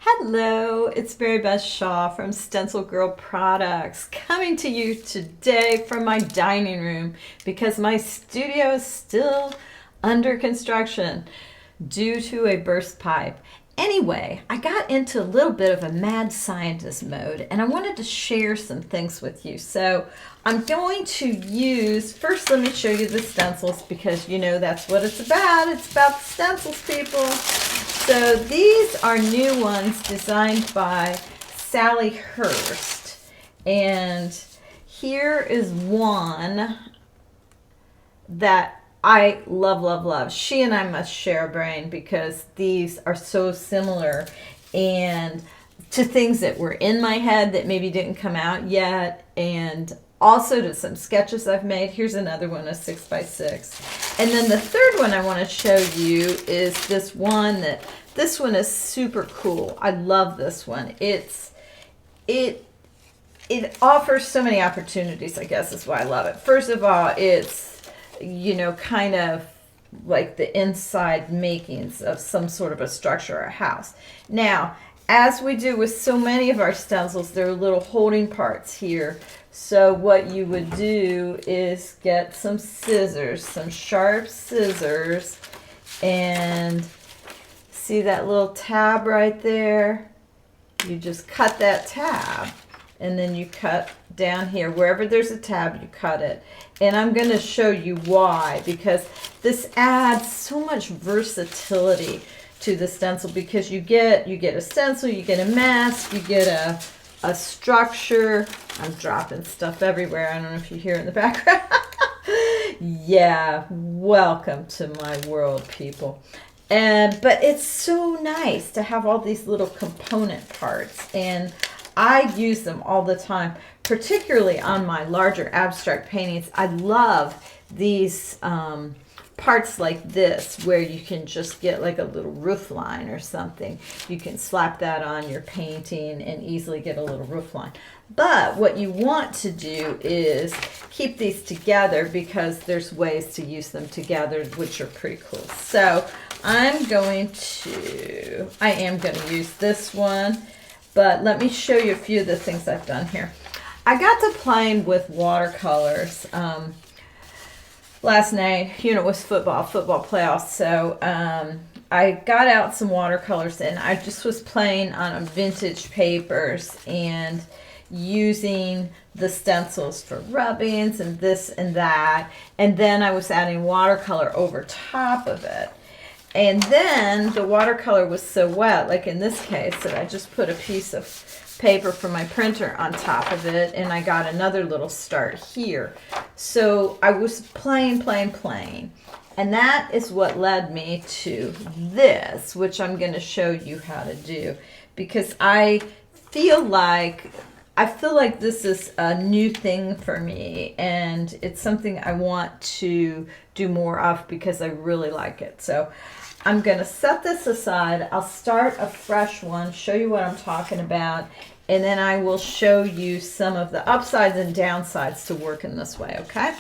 Hello, it's Beth Shaw from StencilGirl Products, coming to you today from my dining room because my studio is still under construction due to a burst pipe. Anyway, I got into a little bit of a mad scientist mode and I wanted to share some things with you. So I'm going to use, first let me show you the stencils because you know that's what it's about. It's about the stencils, people. So these are new ones designed by Sally Hirst. And here is one that I love, love, love. She and I must share a brain because these are so similar and to things that were in my head that maybe didn't come out yet, and also to some sketches I've made. Here's another one, a 6x6. And then the third one I want to show you is this one this one is super cool. I love this one. It offers so many opportunities, I guess is why I love it. First of all, it's kind of like the inside makings of some sort of a structure or a house. Now, as we do with so many of our stencils, there are little holding parts here. So what you would do is get some scissors, some sharp scissors, and see that little tab right there? You just cut that tab, and then you cut down here. Wherever there's a tab, you cut it. And I'm going to show you why, because this adds so much versatility to the stencil, because you get a stencil, you get a mask, you get a structure. I'm dropping stuff everywhere. I don't know if you hear it in the background. Yeah, welcome to my world, people. But it's so nice to have all these little component parts, and I use them all the time, particularly on my larger abstract paintings. I love these parts like this where you can just get like a little roof line or something. You can slap that on your painting and easily get a little roof line. But what you want to do is keep these together because there's ways to use them together which are pretty cool. So I am going to use this one, but let me show you a few of the things I've done here. I got to playing with watercolors last night. It was football playoffs, so I got out some watercolors and I just was playing on vintage papers and using the stencils for rubbings and this and that, and then I was adding watercolor over top of it. And then the watercolor was so wet, like in this case, that I just put a piece of paper from my printer on top of it, and I got another little start here. So I was playing, and that is what led me to this, which I'm going to show you how to do, because I feel like this is a new thing for me, and it's something I want to do more of because I really like it. So I'm going to set this aside. I'll start a fresh one, show you what I'm talking about, and then I will show you some of the upsides and downsides to working this way, okay?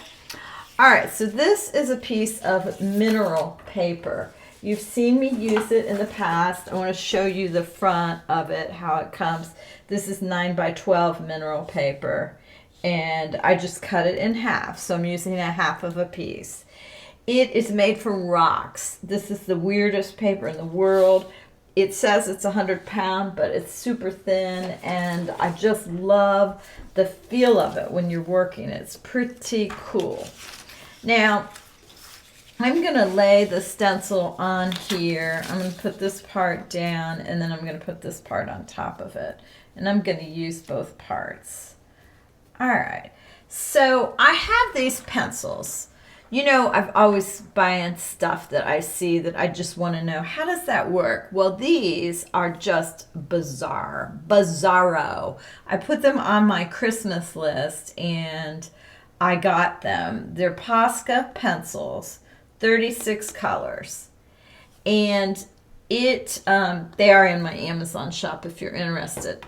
All right, so this is a piece of mineral paper. You've seen me use it in the past. I want to show you the front of it, how it comes. This is 9x12 mineral paper, and I just cut it in half, so I'm using a half of a piece. It is made from rocks. This is the weirdest paper in the world. It says it's 100 pound, but it's super thin, and I just love the feel of it when you're working. It's pretty cool. Now, I'm going to lay the stencil on here. I'm going to put this part down, and then I'm going to put this part on top of it. And I'm going to use both parts. All right. So I have these pencils. I've always buying stuff that I see that I just want to know, how does that work? Well, these are just bizarro. I put them on my Christmas list, and I got them. They're Posca pencils, 36 colors. And they are in my Amazon shop if you're interested.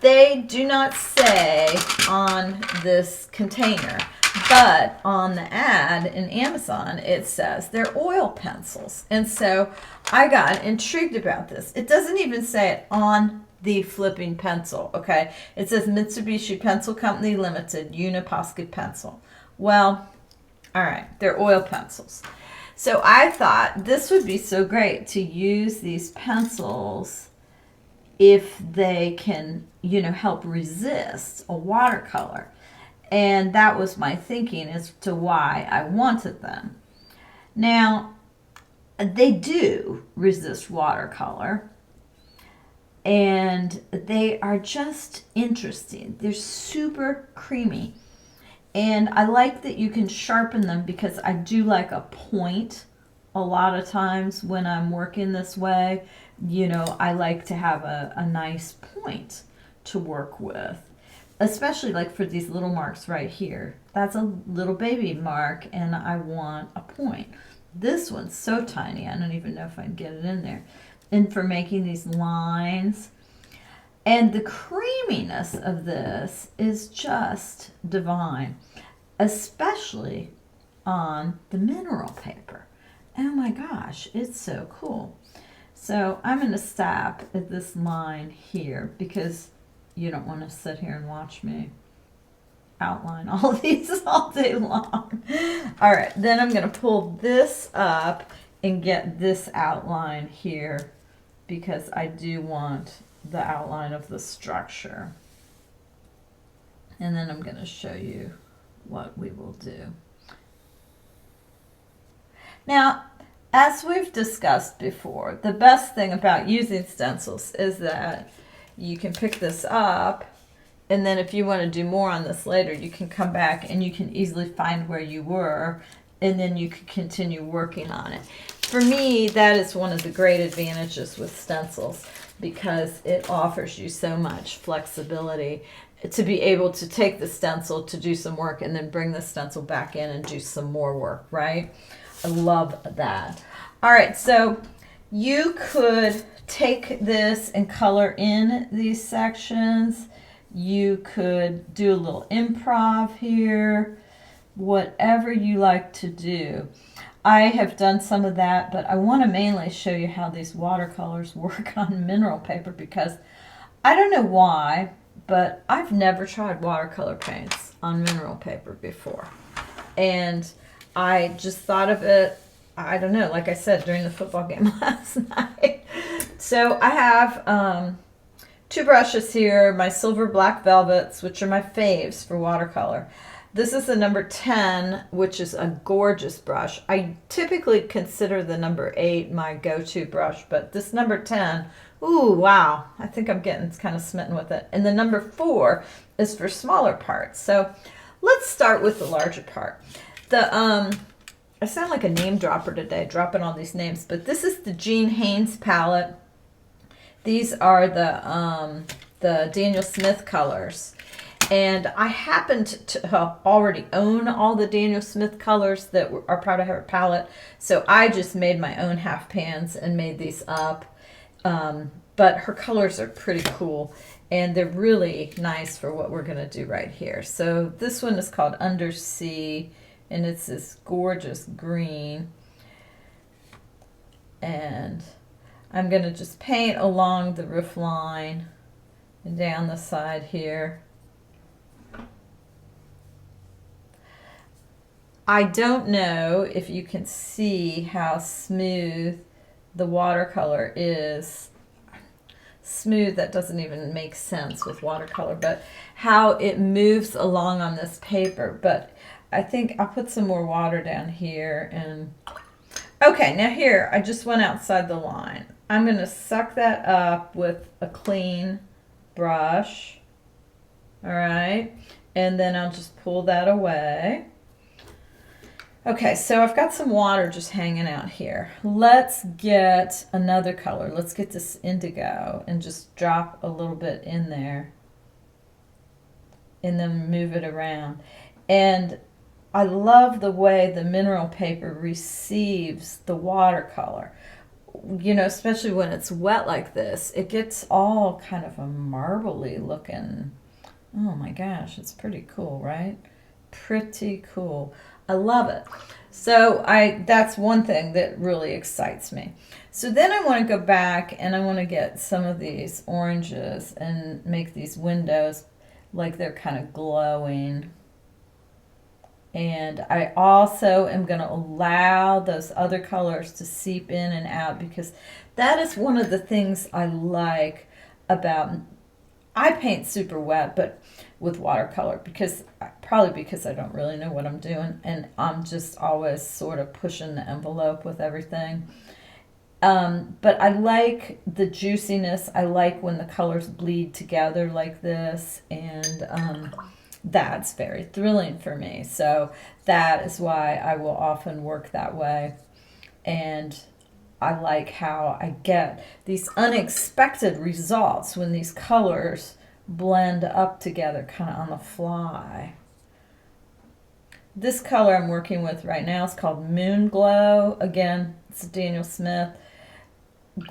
they do not say on this container, but on the ad in Amazon, it says they're oil pencils. And so I got intrigued about this. It doesn't even say it on the flipping pencil, okay? It says Mitsubishi Pencil Company Limited, Uniposca pencil. Well, all right, they're oil pencils. So I thought this would be so great to use these pencils if they can, you know, help resist a watercolor. And that was my thinking as to why I wanted them. Now, they do resist watercolor, and they are just interesting. They're super creamy. And I like that you can sharpen them because I do like a point a lot of times when I'm working this way. You know, I like to have a nice point to work with, especially like for these little marks right here. That's a little baby mark and I want a point. This one's so tiny, I don't even know if I can get it in there. And for making these lines. And the creaminess of this is just divine, especially on the mineral paper. Oh my gosh, it's so cool. So I'm going to stop at this line here because you don't want to sit here and watch me outline all these all day long. All right, then I'm going to pull this up and get this outline here because I do want the outline of the structure. And then I'm going to show you what we will do. Now, as we've discussed before, the best thing about using stencils is that you can pick this up, and then if you want to do more on this later, you can come back and you can easily find where you were, and then you can continue working on it. For me, that is one of the great advantages with stencils because it offers you so much flexibility to be able to take the stencil to do some work and then bring the stencil back in and do some more work, right? I love that. All right, so you could take this and color in these sections. You could do a little improv here, whatever you like to do. I have done some of that, but I want to mainly show you how these watercolors work on mineral paper because I don't know why, but I've never tried watercolor paints on mineral paper before. And I just thought of it, I don't know, like I said, during the football game last night. So I have two brushes here, my silver black velvets, which are my faves for watercolor. This is the number 10, which is a gorgeous brush. I typically consider the number 8 my go-to brush, but this number 10, ooh, wow, I think I'm getting kind of smitten with it. And the number 4 is for smaller parts. So let's start with the larger part. I sound like a name dropper today, dropping all these names, but this is the Jean Haynes palette. These are the Daniel Smith colors. And I happened to already own all the Daniel Smith colors that are part of her palette. So I just made my own half pans and made these up. But her colors are pretty cool. And they're really nice for what we're going to do right here. So this one is called Undersea. And it's this gorgeous green. And I'm going to just paint along the roof line and down the side here. I don't know if you can see how smooth the watercolor is. Smooth, that doesn't even make sense with watercolor, but how it moves along on this paper. But I think I'll put some more water down here. And okay, now here, I just went outside the line. I'm going to suck that up with a clean brush. All right, and then I'll just pull that away. Okay, so I've got some water just hanging out here. Let's get another color. Let's get this indigo and just drop a little bit in there and then move it around. And I love the way the mineral paper receives the watercolor. you know, especially when it's wet like this, it gets all kind of a marbly looking. Oh my gosh, it's pretty cool, right? Pretty cool. I love it. So that's one thing that really excites me. So then I want to go back and I want to get some of these oranges and make these windows like they're kind of glowing. And I also am going to allow those other colors to seep in and out, because that is one of the things I like about, I paint super wet, but with watercolor, probably because I don't really know what I'm doing, and I'm just always sort of pushing the envelope with everything. But I like the juiciness. I like when the colors bleed together like this, and that's very thrilling for me. So that is why I will often work that way. And I like how I get these unexpected results when these colors blend up together kind of on the fly. This color I'm working with right now is called Moon Glow. Again, it's Daniel Smith.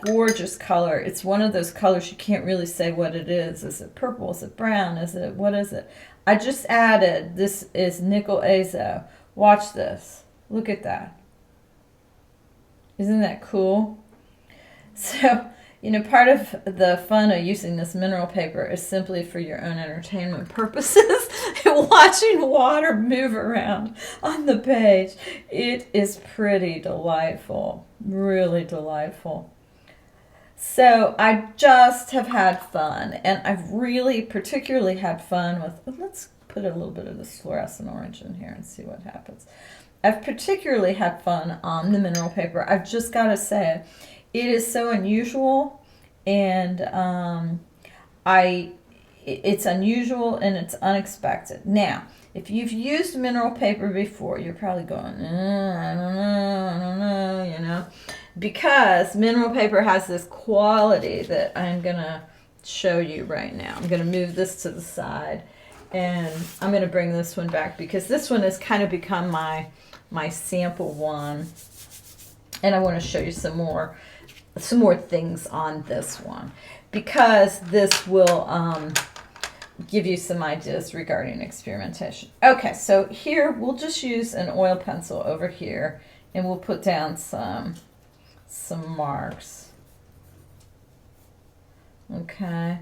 Gorgeous color. It's one of those colors you can't really say what it is. Is it purple? Is it brown? What is it? I just added, this is nickel azo. Watch this. Look at that. Isn't that cool? So, you know, part of the fun of using this mineral paper is simply for your own entertainment purposes. Watching water move around on the page. It is pretty delightful. Really delightful. So I just have had fun, and I've really particularly had fun with, let's put a little bit of this fluorescent orange in here and see what happens. I've particularly had fun on the mineral paper. I've just got to say, it is so unusual, and it's unusual and it's unexpected. Now, if you've used mineral paper before, you're probably going, I don't know, you know. Because mineral paper has this quality that I'm going to show you right now. I'm going to move this to the side, and I'm going to bring this one back, because this one has kind of become my sample one, and I want to show you some more things on this one, because this will give you some ideas regarding experimentation. Okay, so here we'll just use an oil pencil over here, and we'll put down some marks. Okay,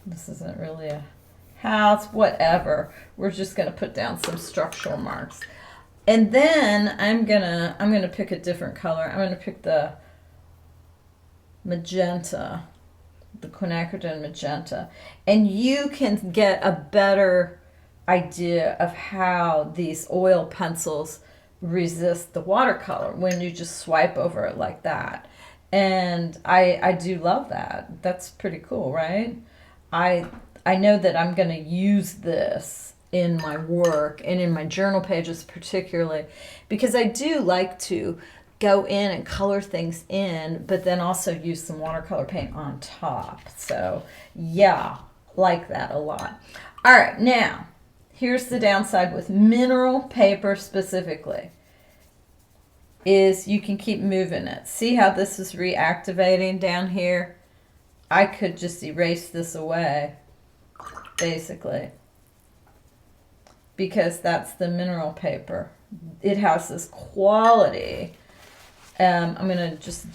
this isn't really a house, whatever. We're just gonna put down some structural marks, and then I'm gonna pick a different color. I'm gonna pick the magenta, the quinacridone magenta, and you can get a better idea of how these oil pencils resist the watercolor when you just swipe over it like that. And I do love that. That's pretty cool, right? I know that I'm going to use this in my work and in my journal pages particularly, because I do like to go in and color things in, but then also use some watercolor paint on top. So yeah, like that a lot. All right, now here's the downside with mineral paper specifically, is you can keep moving it. See how this is reactivating down here? I could just erase this away, basically, because that's the mineral paper. It has this quality. I'm going to just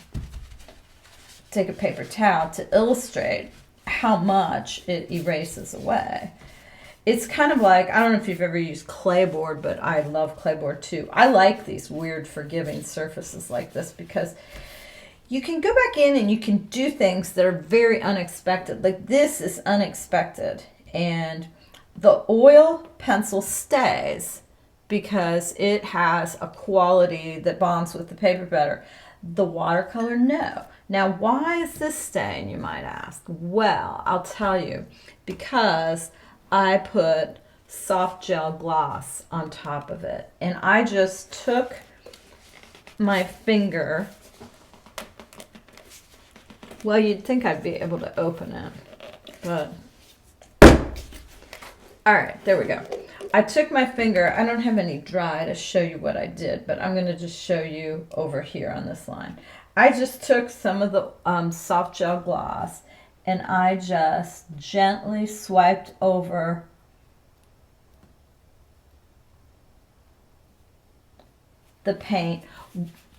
take a paper towel to illustrate how much it erases away. It's kind of like, I don't know if you've ever used clayboard, but I love clayboard too. I like these weird forgiving surfaces like this, because you can go back in and you can do things that are very unexpected. Like this is unexpected, and the oil pencil stays because it has a quality that bonds with the paper better. The watercolor, no. Now, why is this staying, you might ask? Well, I'll tell you, because I put soft gel gloss on top of it, and I just took my finger. Well, you'd think I'd be able to open it, but all right, there we go. I took my finger, I don't have any dry to show you what I did, but I'm going to just show you over here on this line. I just took some of the soft gel gloss and I just gently swiped over the paint,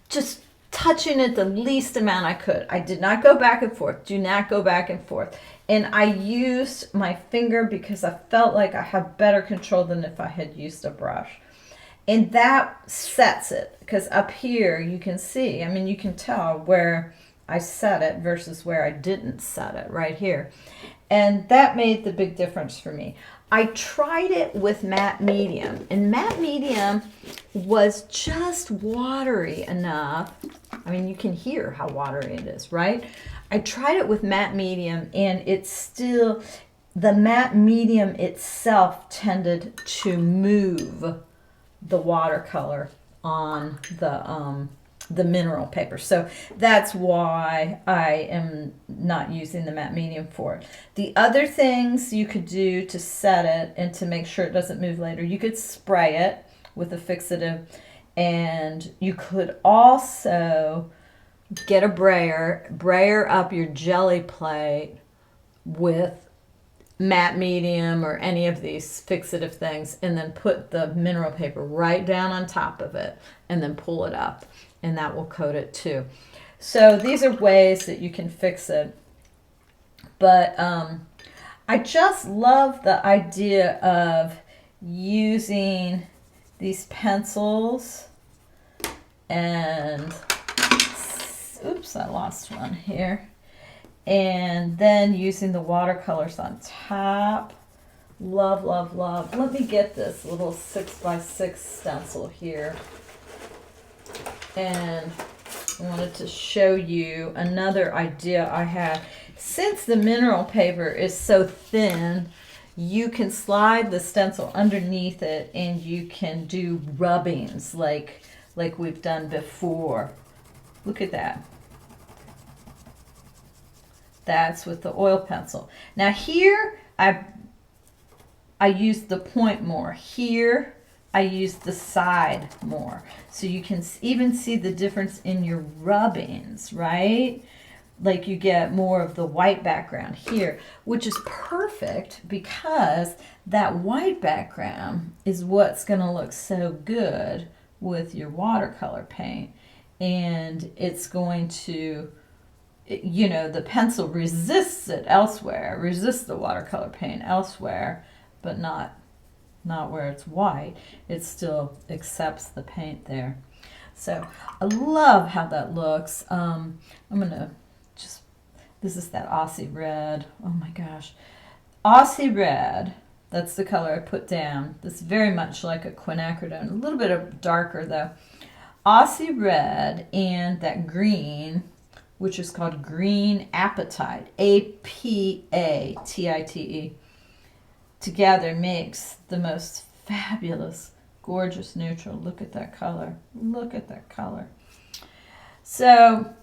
just touching it the least amount I could. I did not go back and forth. Do not go back and forth. And I used my finger because I felt like I have better control than if I had used a brush. And that sets it, because up here you can see, I mean, you can tell where I set it versus where I didn't set it right here. And that made the big difference for me. I tried it with matte medium, and matte medium was just watery enough. I mean, you can hear how watery it is, right? I tried it with matte medium, and it's still, the matte medium itself tended to move the watercolor on the mineral paper. So that's why I am not using the matte medium for it. The other things you could do to set it and to make sure it doesn't move later, you could spray it with a fixative, and you could also get a brayer up your jelly plate with matte medium or any of these fixative things, and then put the mineral paper right down on top of it and then pull it up, and that will coat it too. So these are ways that you can fix it. But I just love the idea of using these pencils and, oops, I lost one here. And then using the watercolors on top. Love, love, love. Let me get this little 6x6 stencil here. And I wanted to show you another idea I had. Since the mineral paper is so thin, you can slide the stencil underneath it and you can do rubbings like we've done before. Look at that. That's with the oil pencil. Now here I use the point more. Here I use the side more. So you can even see the difference in your rubbings, right? Like you get more of the white background here, which is perfect because that white background is what's going to look so good with your watercolor paint. And it's going to, you know, the pencil resists it elsewhere, resists the watercolor paint elsewhere, but not where it's white. It still accepts the paint there. So I love how that looks. I'm gonna just, this is that Aussie red. Oh my gosh. Aussie red, that's the color I put down. This is very much like a quinacridone, a little bit of darker though. Aussie red and that green, which is called Green Apatite, A-P-A-T-I-T-E, together makes the most fabulous, gorgeous neutral. Look at that color. Look at that color. So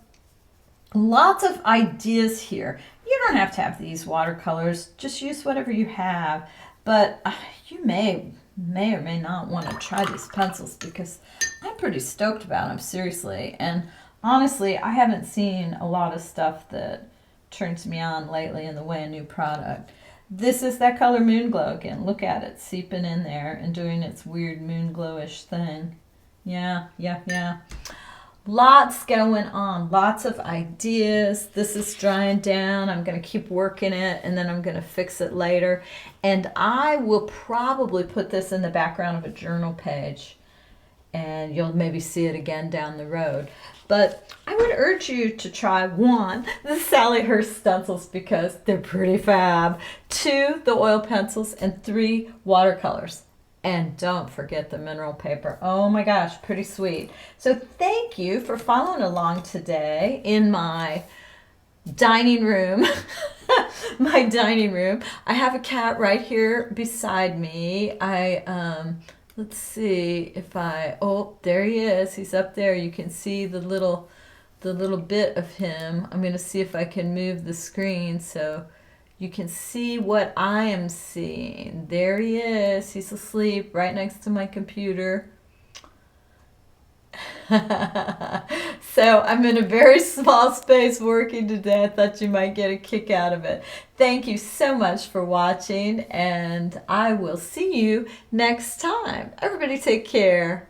lots of ideas here. You don't have to have these watercolors. Just use whatever you have. But you may or may not want to try these pencils because I'm pretty stoked about them, seriously. And honestly, I haven't seen a lot of stuff that turns me on lately in the way of new product. This is that color Moon Glow again. Look at it seeping in there and doing its weird moon glowish thing. Yeah. Lots going on, lots of ideas. This is drying down. I'm going to keep working it and then I'm going to fix it later. And I will probably put this in the background of a journal page and you'll maybe see it again down the road. But I would urge you to try, 1, the Sally Hirst stencils because they're pretty fab, 2, the oil pencils, and 3, watercolors. And don't forget the mineral paper. Oh my gosh, pretty sweet. So thank you for following along today in my dining room. My dining room. I have a cat right here beside me. Let's see if oh, there he is. He's up there. You can see the little bit of him. I'm going to see if I can move the screen so you can see what I am seeing. There he is. He's asleep right next to my computer. So I'm in a very small space working today. I thought you might get a kick out of it. Thank you so much for watching, and I will see you next time. Everybody take care.